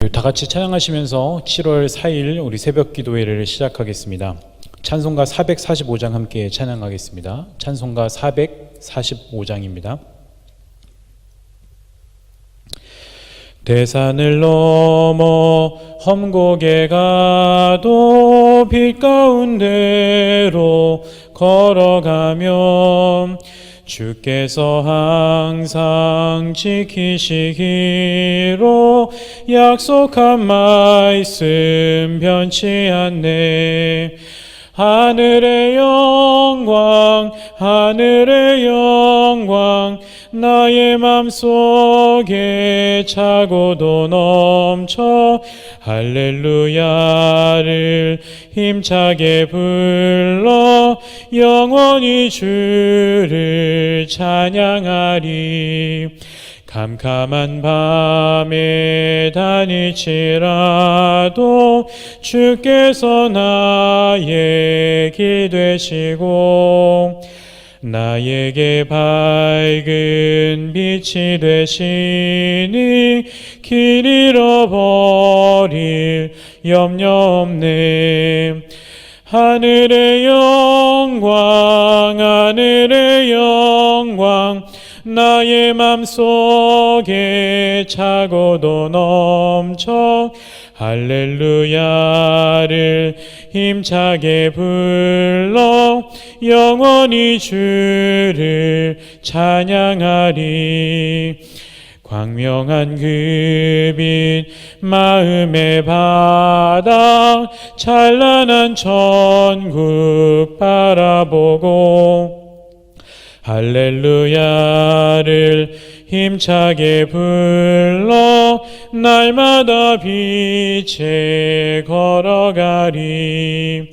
우리 다 같이 찬양하시면서 7월 4일 우리 새벽 기도회를 시작하겠습니다. 찬송가 445장 함께 찬양하겠습니다. 찬송가 445장입니다. 대산을 넘어 험곡에 가도 빛 가운데로 걸어가면 주께서 항상 지키시기로 약속한 말씀 변치 않네. 하늘의 영광 하늘의 영광 나의 맘속에 차고도 넘쳐 할렐루야를 힘차게 불러 영원히 주를 찬양하리. 캄캄한 밤에 다닐지라도 주께서 나의 길 되시고 나에게 밝은 빛이 되시니 길 잃어버릴 염려 없네. 하늘의 영광 하늘의 영광 나의 맘속에 차고도 넘쳐 할렐루야를 힘차게 불러 영원히 주를 찬양하리. 광명한 그 빛 마음의 바다 찬란한 천국 바라보고 할렐루야를 힘차게 불러 날마다 빛에 걸어가리.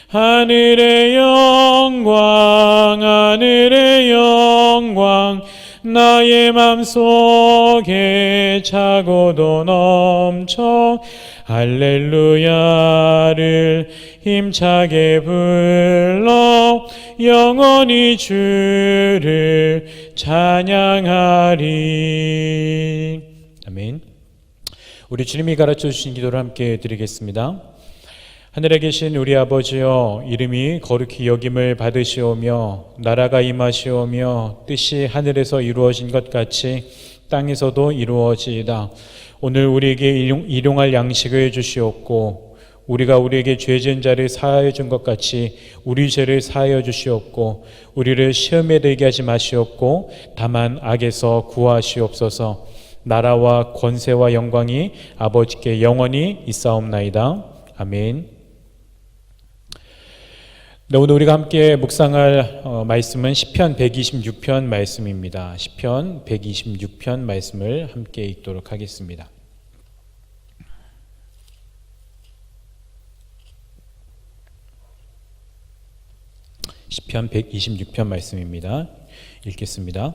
하늘의 영광 하늘의 영광 나의 맘속에 차고도 넘쳐 할렐루야를 힘차게 불러 영원히 주를 찬양하리. 아멘. 우리 주님이 가르쳐 주신 기도를 함께 드리겠습니다. 하늘에 계신 우리 아버지여, 이름이 거룩히 여김을 받으시오며 나라가 임하시오며 뜻이 하늘에서 이루어진 것 같이 땅에서도 이루어지이다. 오늘 우리에게 일용할 양식을 주시옵고 우리가 우리에게 죄 지은 자를 사하여 준 것 같이 우리 죄를 사하여 주시옵고 우리를 시험에 들게 하지 마시옵고 다만 악에서 구하시옵소서. 나라와 권세와 영광이 아버지께 영원히 있사옵나이다. 아멘. 네, 오늘 우리가 함께 묵상할 말씀은 시편 126편 말씀입니다. 시편 126편 말씀을 함께 읽도록 하겠습니다. 시편 126편 말씀입니다. 읽겠습니다.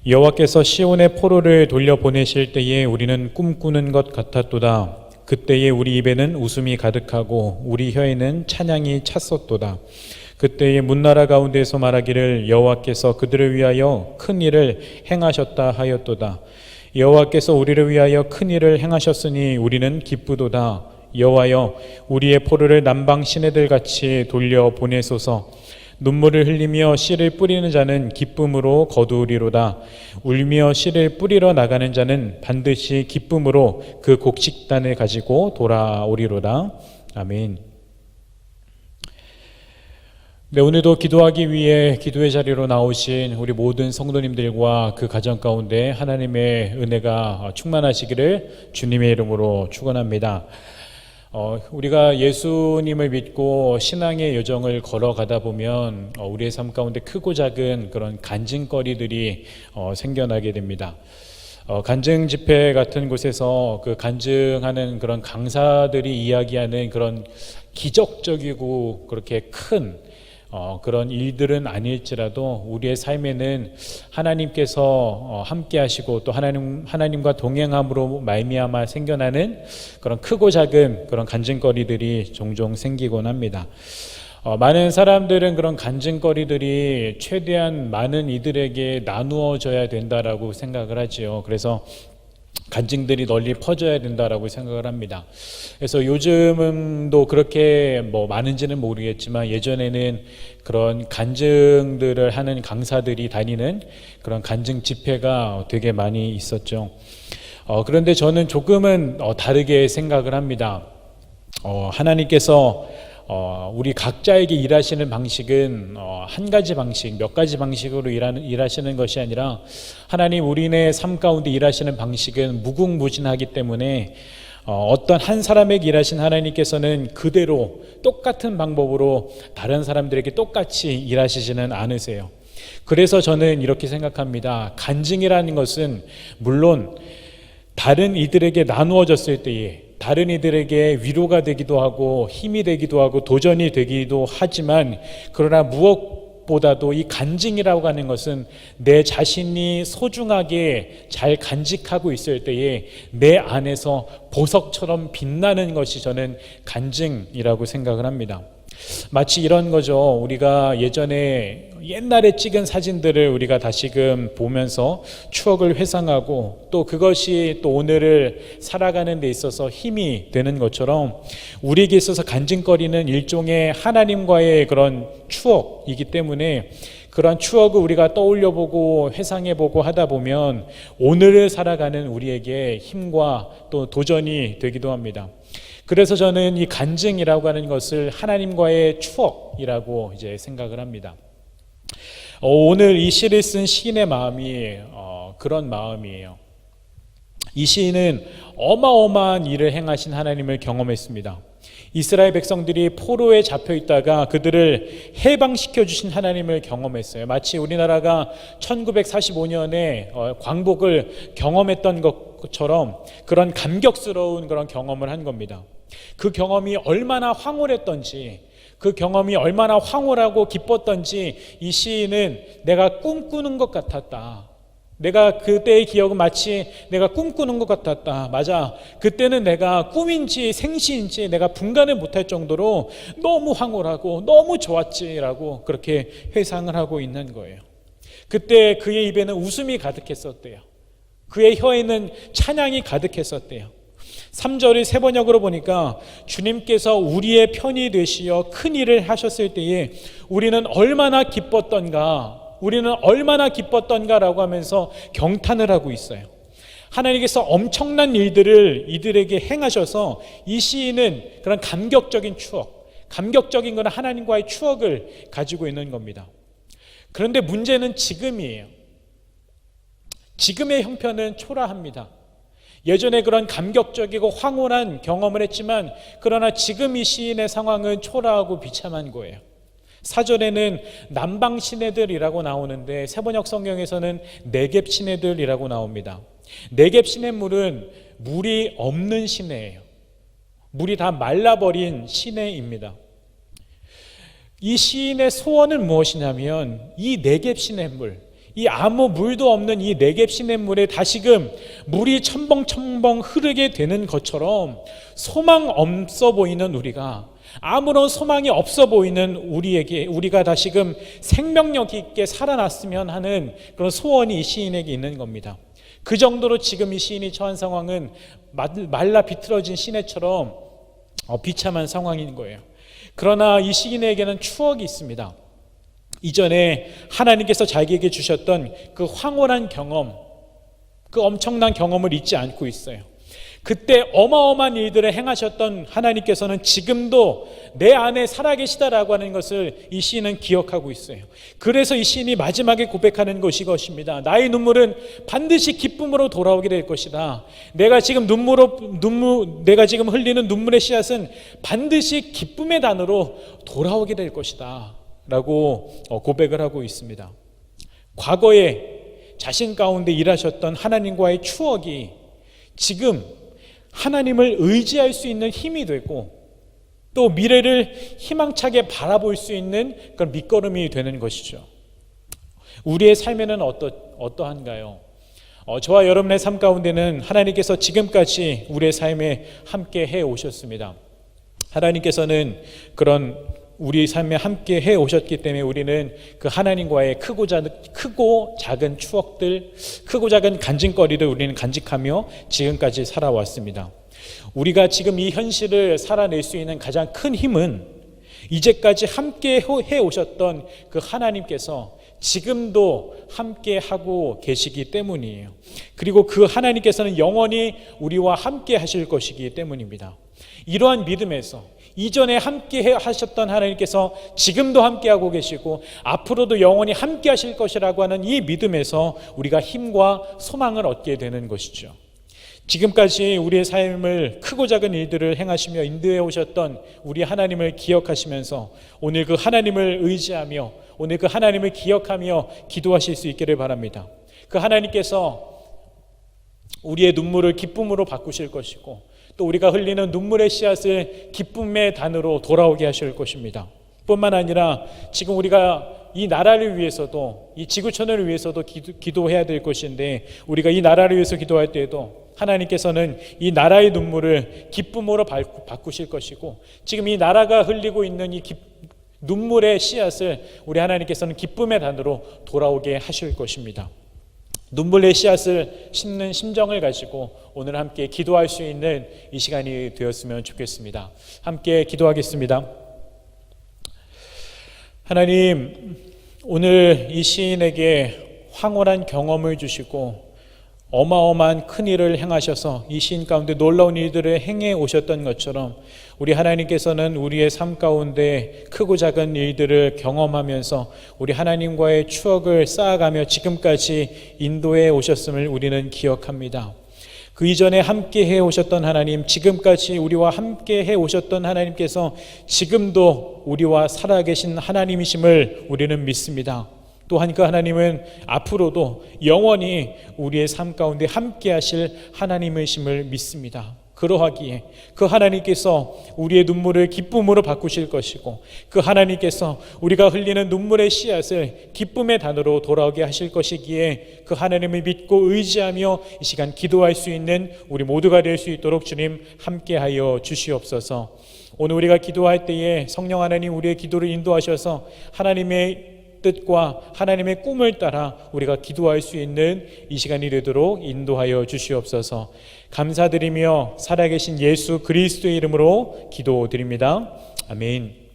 여호와께서 시온의 포로를 돌려보내실 때에 우리는 꿈꾸는 것 같았도다. 그때에 우리 입에는 웃음이 가득하고 우리 혀에는 찬양이 찼었도다. 그때에 문나라 가운데서 말하기를 여호와께서 그들을 위하여 큰 일을 행하셨다 하였도다. 여호와께서 우리를 위하여 큰 일을 행하셨으니 우리는 기쁘도다. 여호와여 우리의 포로를 남방 시내들 같이 돌려보내소서. 눈물을 흘리며 씨를 뿌리는 자는 기쁨으로 거두리로다. 울며 씨를 뿌리러 나가는 자는 반드시 기쁨으로 그 곡식단을 가지고 돌아오리로다. 아멘. 네, 오늘도 기도하기 위해 기도의 자리로 나오신 우리 모든 성도님들과 그 가정 가운데 하나님의 은혜가 충만하시기를 주님의 이름으로 축원합니다. 우리가 예수님을 믿고 신앙의 여정을 걸어가다 보면 우리의 삶 가운데 크고 작은 그런 간증거리들이 생겨나게 됩니다. 간증 집회 같은 곳에서 그 간증하는 그런 강사들이 이야기하는 그런 기적적이고 그렇게 큰 그런 일들은 아닐지라도 우리의 삶에는 하나님께서 함께 하시고 또 하나님과 동행함으로 말미암아 생겨나는 그런 크고 작은 그런 간증거리들이 종종 생기곤 합니다. 많은 사람들은 그런 간증거리들이 최대한 많은 이들에게 나누어져야 된다라고 생각을 하지요. 그래서 간증들이 널리 퍼져야 된다라고 생각을 합니다. 그래서 요즘도 그렇게 많은지는 모르겠지만 예전에는 그런 간증들을 하는 강사들이 다니는 그런 간증 집회가 되게 많이 있었죠. 그런데 저는 조금은 다르게 생각을 합니다. 하나님께서 우리 각자에게 일하시는 방식은 한 가지 방식, 몇 가지 방식으로 일하시는 것이 아니라 하나님 우리네 삶 가운데 일하시는 방식은 무궁무진하기 때문에 어떤 한 사람에게 일하신 하나님께서는 그대로 똑같은 방법으로 다른 사람들에게 똑같이 일하시지는 않으세요. 그래서 저는 이렇게 생각합니다. 간증이라는 것은 물론 다른 이들에게 나누어졌을 때에 다른 이들에게 위로가 되기도 하고 힘이 되기도 하고 도전이 되기도 하지만, 그러나 무엇보다도 이 간증이라고 하는 것은 내 자신이 소중하게 잘 간직하고 있을 때에 내 안에서 보석처럼 빛나는 것이 저는 간증이라고 생각을 합니다. 마치 이런 거죠. 우리가 옛날에 찍은 사진들을 우리가 다시금 보면서 추억을 회상하고 또 그것이 또 오늘을 살아가는 데 있어서 힘이 되는 것처럼 우리에게 있어서 간증거리는 일종의 하나님과의 그런 추억이기 때문에 그런 추억을 우리가 떠올려보고 회상해보고 하다 보면 오늘을 살아가는 우리에게 힘과 또 도전이 되기도 합니다. 그래서 저는 이 간증이라고 하는 것을 하나님과의 추억이라고 이제 생각을 합니다. 오늘 이 시를 쓴 시인의 마음이 그런 마음이에요. 이 시인은 어마어마한 일을 행하신 하나님을 경험했습니다. 이스라엘 백성들이 포로에 잡혀 있다가 그들을 해방시켜 주신 하나님을 경험했어요. 마치 우리나라가 1945년에 광복을 경험했던 것처럼 그런 감격스러운 그런 경험을 한 겁니다. 그 경험이 얼마나 황홀했던지, 그 경험이 얼마나 황홀하고 기뻤던지 이 시인은 내가 꿈꾸는 것 같았다. 내가 그때의 기억은 마치 내가 꿈꾸는 것 같았다. 맞아. 그때는 내가 꿈인지 생시인지 내가 분간을 못할 정도로 너무 황홀하고 너무 좋았지라고 그렇게 회상을 하고 있는 거예요. 그때 그의 입에는 웃음이 가득했었대요. 그의 혀에는 찬양이 가득했었대요. 3절의 세 번역으로 보니까 주님께서 우리의 편이 되시어 큰 일을 하셨을 때에 우리는 얼마나 기뻤던가라고 하면서 경탄을 하고 있어요. 하나님께서 엄청난 일들을 이들에게 행하셔서 이 시인은 그런 감격적인 추억, 감격적인 그런 하나님과의 추억을 가지고 있는 겁니다. 그런데 문제는 지금이에요. 지금의 형편은 초라합니다. 예전에 그런 감격적이고 황홀한 경험을 했지만 그러나 지금 이 시인의 상황은 초라하고 비참한 거예요. 4절에는 남방 시내들이라고 나오는데 세번역 성경에서는 네겝 시내들이라고 나옵니다. 네겝 시냇물은 물이 없는 시내예요. 물이 다 말라버린 시내입니다. 이 시인의 소원은 무엇이냐면 이 네겝 시냇물, 이 아무 물도 없는 이 네겝 시냇물에 다시금 물이 첨벙첨벙 흐르게 되는 것처럼 소망 없어 보이는 우리가, 아무런 소망이 없어 보이는 우리가 다시금 생명력 있게 살아났으면 하는 그런 소원이 이 시인에게 있는 겁니다. 그 정도로 지금 이 시인이 처한 상황은 말라 비틀어진 시내처럼 비참한 상황인 거예요. 그러나 이 시인에게는 추억이 있습니다. 이전에 하나님께서 자기에게 주셨던 그 황홀한 경험, 그 엄청난 경험을 잊지 않고 있어요. 그때 어마어마한 일들을 행하셨던 하나님께서는 지금도 내 안에 살아계시다라고 하는 것을 이 시인은 기억하고 있어요. 그래서 이 시인이 마지막에 고백하는 것이 것입니다. 나의 눈물은 반드시 기쁨으로 돌아오게 될 것이다. 내가 지금 흘리는 눈물의 씨앗은 반드시 기쁨의 단으로 돌아오게 될 것이다 라고 고백을 하고 있습니다. 과거에 자신 가운데 일하셨던 하나님과의 추억이 지금 하나님을 의지할 수 있는 힘이 되고 또 미래를 희망차게 바라볼 수 있는 그런 밑거름이 되는 것이죠. 우리의 삶에는 어떠한가요? 저와 여러분의 삶 가운데는 하나님께서 지금까지 우리의 삶에 함께 해 오셨습니다. 하나님께서는 그런 우리 삶에 함께 해 오셨기 때문에 우리는 그 하나님과의 크고 작은 추억들, 크고 작은 간증거리를 우리는 간직하며 지금까지 살아왔습니다. 우리가 지금 이 현실을 살아낼 수 있는 가장 큰 힘은 이제까지 함께 해 오셨던 그 하나님께서 지금도 함께 하고 계시기 때문이에요. 그리고 그 하나님께서는 영원히 우리와 함께 하실 것이기 때문입니다. 이러한 믿음에서 이전에 함께 하셨던 하나님께서 지금도 함께하고 계시고 앞으로도 영원히 함께 하실 것이라고 하는 이 믿음에서 우리가 힘과 소망을 얻게 되는 것이죠. 지금까지 우리의 삶을 크고 작은 일들을 행하시며 인도해 오셨던 우리 하나님을 기억하시면서 오늘 그 하나님을 의지하며 오늘 그 하나님을 기억하며 기도하실 수 있기를 바랍니다. 그 하나님께서 우리의 눈물을 기쁨으로 바꾸실 것이고 또 우리가 흘리는 눈물의 씨앗을 기쁨의 단으로 돌아오게 하실 것입니다. 뿐만 아니라 지금 우리가 이 나라를 위해서도 이 지구촌을 위해서도 기도해야 될 것인데 우리가 이 나라를 위해서 기도할 때에도 하나님께서는 이 나라의 눈물을 기쁨으로 바꾸실 것이고 지금 이 나라가 흘리고 있는 이 눈물의 씨앗을 우리 하나님께서는 기쁨의 단으로 돌아오게 하실 것입니다. 눈물의 씨앗을 심는 심정을 가지고 오늘 함께 기도할 수 있는 이 시간이 되었으면 좋겠습니다. 함께 기도하겠습니다. 하나님, 오늘 이 시인에게 황홀한 경험을 주시고 어마어마한 큰 일을 행하셔서 이 시인 가운데 놀라운 일들을 행해 오셨던 것처럼 우리 하나님께서는 우리의 삶 가운데 크고 작은 일들을 경험하면서 우리 하나님과의 추억을 쌓아가며 지금까지 인도해 오셨음을 우리는 기억합니다. 그 이전에 함께 해 오셨던 하나님, 지금까지 우리와 함께 해 오셨던 하나님께서 지금도 우리와 살아계신 하나님이심을 우리는 믿습니다. 또한 그 하나님은 앞으로도 영원히 우리의 삶 가운데 함께 하실 하나님이심을 믿습니다. 그러하기에 그 하나님께서 우리의 눈물을 기쁨으로 바꾸실 것이고 그 하나님께서 우리가 흘리는 눈물의 씨앗을 기쁨의 단으로 돌아오게 하실 것이기에 그 하나님을 믿고 의지하며 이 시간 기도할 수 있는 우리 모두가 될 수 있도록 주님 함께하여 주시옵소서. 오늘 우리가 기도할 때에 성령 하나님 우리의 기도를 인도하셔서 하나님의 뜻과 하나님의 꿈을 따라 우리가 기도할 수 있는 이 시간이 되도록 인도하여 주시옵소서. 감사드리며 살아계신 예수 그리스도의 이름으로 기도드립니다. 아멘.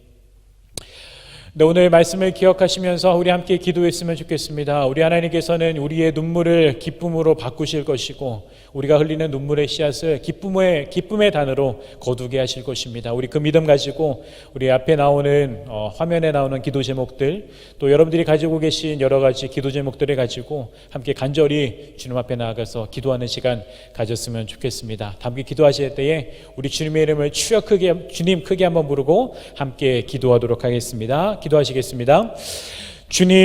네, 오늘 말씀을 기억하시면서 우리 함께 기도했으면 좋겠습니다. 우리 하나님께서는 우리의 눈물을 기쁨으로 바꾸실 것이고 우리가 흘리는 눈물의 씨앗을 기쁨의 단으로 거두게 하실 것입니다. 우리 그 믿음 가지고 우리 앞에 나오는 화면에 나오는 기도 제목들 또 여러분들이 가지고 계신 여러 가지 기도 제목들을 가지고 함께 간절히 주님 앞에 나아가서 기도하는 시간 가졌으면 좋겠습니다. 함께 기도하실 때에 우리 주님의 이름을 주님 크게 한번 부르고 함께 기도하도록 하겠습니다. 기도하시겠습니다. 주님